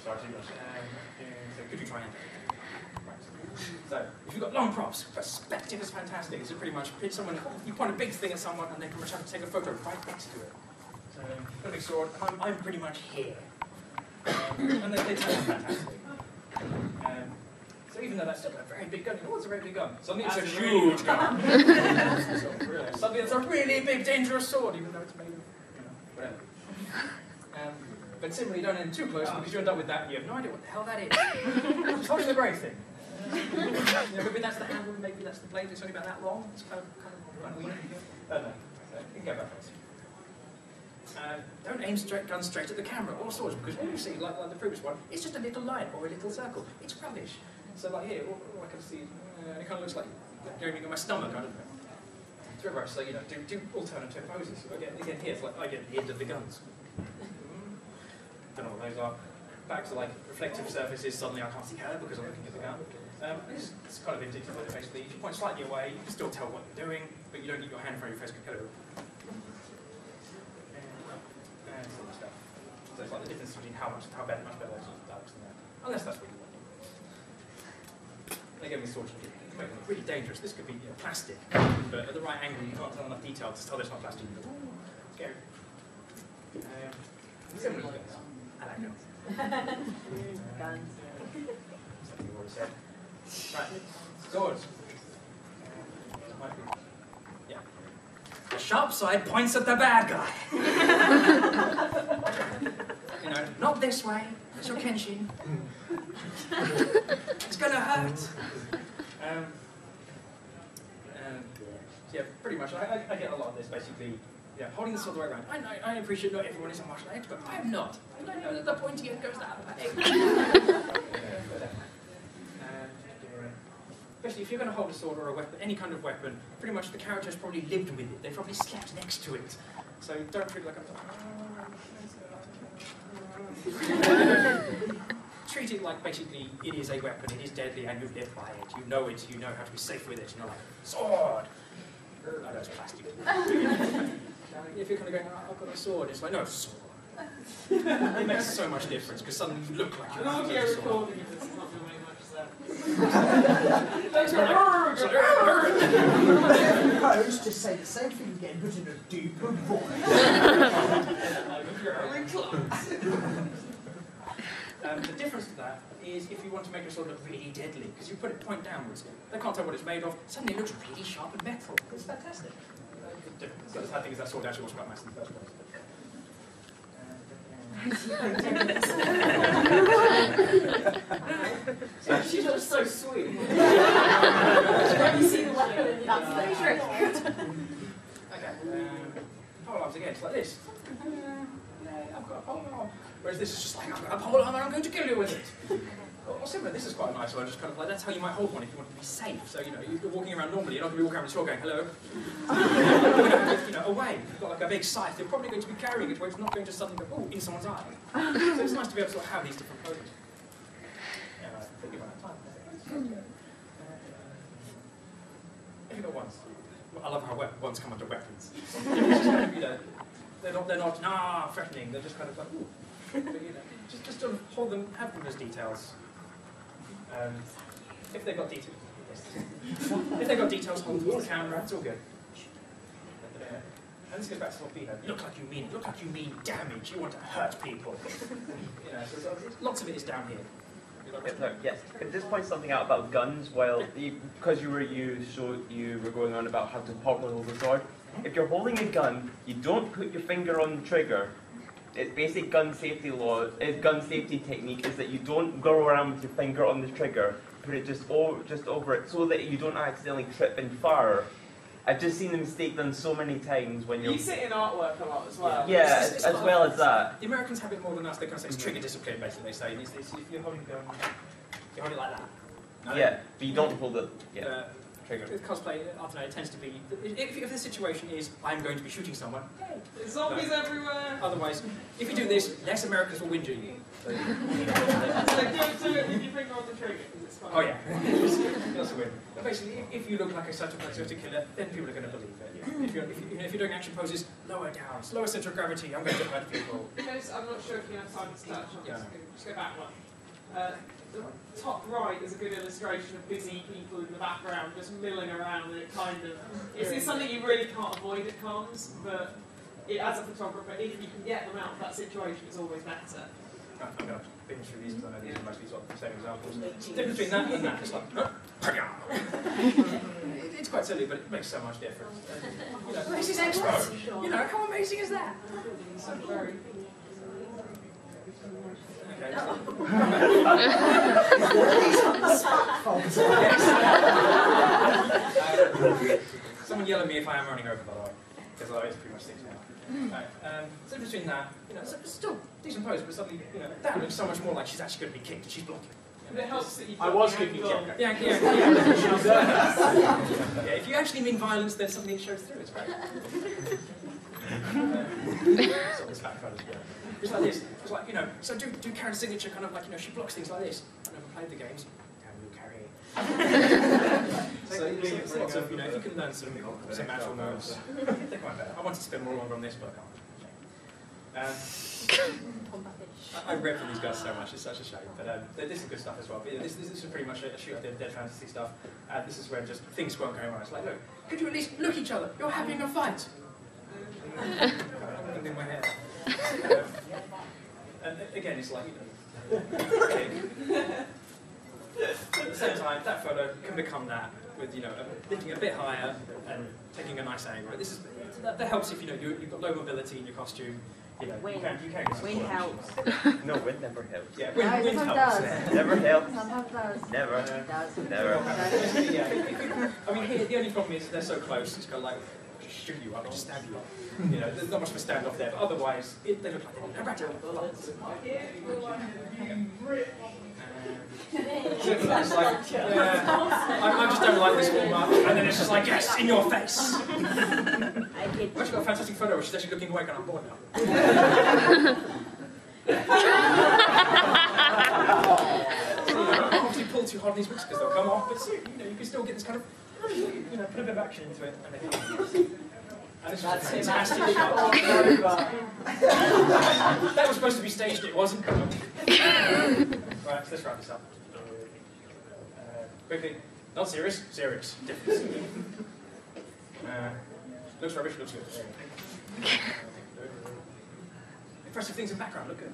Sorry, too much. So could you try and... So, if you've got long props, perspective is fantastic. So pretty much, you point a big thing at someone and they can take a photo right next to it. So, got a big sword, I'm pretty much here. And they turn out fantastic. So even though that's still a very big gun, you know what's a very big gun? Suddenly it's a huge gun. Suddenly it's a really big, dangerous sword, even though it's made of, whatever. But similarly, don't end too close, because you end up with that and you have no idea what the hell that is. It's holding the very thing. Maybe that's the handle, maybe that's the blade, it's only about that long. It's kind of weird. No, so you can go back first. Don't aim guns straight at the camera, or swords, because what you see, like the previous one, it's just a little line or a little circle. It's rubbish. So like here, all I can see, it kind of looks like going in my stomach, I don't know. It's reverse, so do alternative poses. So again here, it's like I get the end of the guns. Don't know what those are. Back to like reflective surfaces, suddenly I can't see her because I'm looking at the gun. It's kind of indicative of it basically. If you point slightly away, you can still tell what you're doing, but you don't get your hand in front of your face. Hello. And sort of stuff. So it's like the difference between much better those darks than that. Unless that's what you want. Again, with swords, you can make them really dangerous. This could be plastic, but at the right angle, you can't tell enough detail to tell it's not plastic. Scary. Similar guns. I like guns. Guns. Something you've already said. Right. Swords. Yeah. The sharp side points at the bad guy. Not this way. It's your Kenshin. It's gonna hurt. Yeah, pretty much. I get a lot of this basically. Yeah, holding the sword the way around. I appreciate not everyone is a martial arts, but I'm not. And I know that the pointy end goes that way. Especially if you're going to hold a sword or a weapon, any kind of weapon, pretty much the character's probably lived with it. They've probably slept next to it. So don't treat it like treat it like basically it is a weapon, it is deadly, and you've lived by it. You know it, you know how to be safe with it. You're not like, sword! I know it's plastic. If you're kind of going, I've got a sword, it's like, no, sword. It makes so much difference, because suddenly you look like you're holding a sword. Proposed to say the same thing again, but in a deeper voice. The difference to that is if you want to make your sword look really deadly, because you put it point downwards, they can't tell what it's made of, suddenly it looks really sharp and metal. It's fantastic. So the sad thing is that sword actually was quite nice in the first place. She looks so sweet. When you see the weapon, that's the trick. Okay. Pole arms again, it's like this. I've got a pole arm. Whereas this is just like, I've got a pole arm and I'm going to kill you with it. Or similar, this is quite a nice one, just kind of like, that's how you might hold one if you want to be safe. So, you're walking around normally, you're not going to be walking around with a sword going, hello. Away. If you've got like a big scythe, you're probably going to be carrying it where it's not going to suddenly go, in someone's eye. So it's nice to be able to sort of have these different poses. Think about time. If you've got ones. I love how ones come under weapons. It's just kind of, they're not threatening, they're just kind of like, ooh. But, just sort of hold them, have them as details. If they've got details, if they've got details, hold them towards the camera. It's all good. And this goes back to what Bino. Look like you mean it. Look like you mean damage. You want to hurt people. So lots of it is down here. Yes. Could I just point something out about guns? Well, because you were going on about how to properly hold the sword. If you're holding a gun, you don't put your finger on the trigger. It's basic gun safety law. Gun safety technique is that you don't go around with your finger on the trigger. Put it just over it so that you don't accidentally trip and fire. I've just seen the mistake done so many times when you're... You sit in artwork a lot as well. Yeah, as well as that. The Americans have it more than us. They kind of say it's trigger discipline, basically. They say if you're holding a gun, you hold it like that. No? Yeah, but you don't hold it. Yeah. Trigger. With cosplay, I don't know, it tends to be... If the situation is, I'm going to be shooting someone, there's zombies everywhere! Otherwise, if you do this, less Americans will win you. So, do it with your finger on the trigger, because it's fine. oh yeah, that's a win. But basically, if you look like a psychopathic killer, then people are going to believe it. If you're doing action poses, lower down, lower center of gravity, I'm going to hurt people. Because I'm not sure if you have time to touch on this. Yeah. Just go back one. The top right is a good illustration of busy people in the background just milling around, and it kind of... It's something you really can't avoid at cons, but as a photographer, if you can get them out of that situation, it's always better. Right, I'm going to binge through these because I know these are mostly sort of the same examples. The difference between that and that is like... It's quite silly, but it makes so much difference. You know, this is Expo! You know, how amazing is that? So very... Okay. Someone yell at me if I am running over, by the way, because it's pretty much 6 now. Right, so between that, you know, it's still decent pose, but suddenly, you know, that looks so much more like she's actually going to be kicked and she's blocking. And it helps that you I was kicking Jack. Yeah. If you actually mean violence, then suddenly it shows through. It's great. Sort of this background as well. It's like this. It's like, you know, so do character signature kind of like, you know, she blocks things like this. I've never played the games. Can you carry? So lots of, you know, if you can learn some natural moves, they're quite better. I wanted to spend more longer on this, but I can't. I read from these guys so much, it's such a shame. But this is good stuff as well. But, this is pretty much a shoot I did, Dead Fantasy stuff. This is where just things weren't going on. It's like, look, could you at least look each other? You're having a fight. And in my head. And again, it's like, you know, at the same time, that photo can become that with, you know, lifting a bit higher and taking a nice angle. That helps if, you know, you've got low mobility in your costume. You know, you can get Wind helps. No, wind never helps. Yeah, No, wind sometimes helps. does. Never helps. Sometimes does. Never. It does. Never. Yeah, I mean, here, the only problem is they're so close, it's kind of like, just shoot you up, just stab you up. You know, there's not much of a standoff there, but otherwise, they look like they're back down. It's like, yeah, I just don't like this warm up, and then it's just like, yes, in your face! I've actually got a fantastic photo where she's actually looking awake and I'm bored now. So, you know, obviously pull too hard on these whips because they'll come off, but so, you know, you can still get this kind of, you know, put a bit of action into it, and then and it's just a fantastic shot. That was supposed to be staged, it wasn't. Right, so let's wrap this up. Quickly, not serious, serious. Difference. Looks rubbish, looks good. Impressive things in background, look good.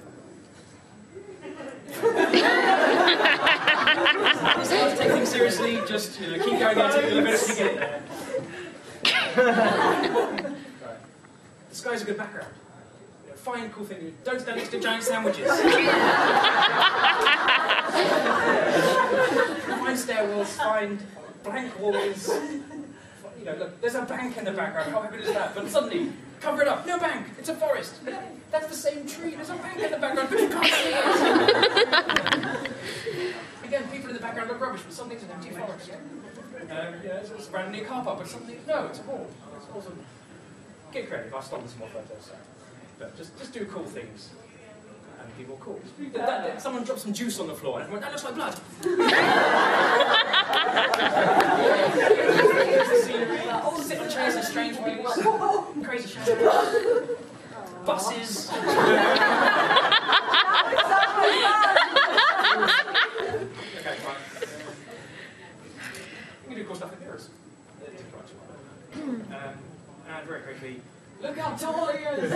It's hard to take things seriously, just, you know, keep going until you eventually get it there. Right. The sky's a good background. You know, find cool things. Don't stand next to giant sandwiches. Find stairwells, find blank walls. You know, look, there's a bank in the background, how happy is that? But suddenly, cover it up, no bank, it's a forest. That's the same tree, there's a bank in the background, but you can't see it. Again, people in the background look rubbish, but suddenly it's an empty forest. It's randomly a car park, but suddenly, no, it's a wall. It's awesome. Get creative, I've stolen some more photos. But just do cool things. And people are cool. Someone dropped some juice on the floor, and everyone went, that looks like blood. Sit on chairs in strange ways. Crazy shadows. Buses. Okay, fine. We do cool stuff in mirrors. And very quickly, look how tall he is!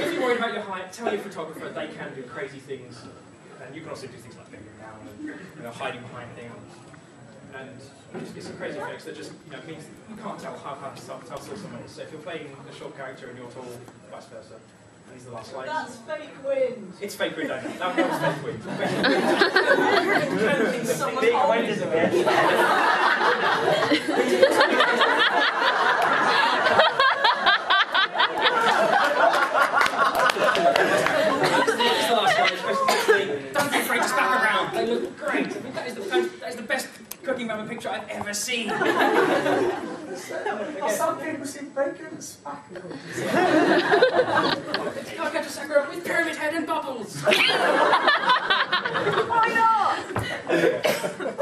If you're worried about your height, tell your photographer they can do crazy things. And you can also do things like figuring down and, you know, hiding behind things. And just get some crazy effects that just, you know, means you can't tell how tall someone is. So if you're playing a short character and you're tall, vice versa. And these are the last slides. That's fake wind. It's fake wind, I know. That was fake wind. Fake wind is the best. That's the last slide. Don't be afraid to stack around. They look great. I think that is the best cooking mama picture I've ever seen. Some people see bacon and spackle. It's like I just camera with Pyramid Head and bubbles. Why not?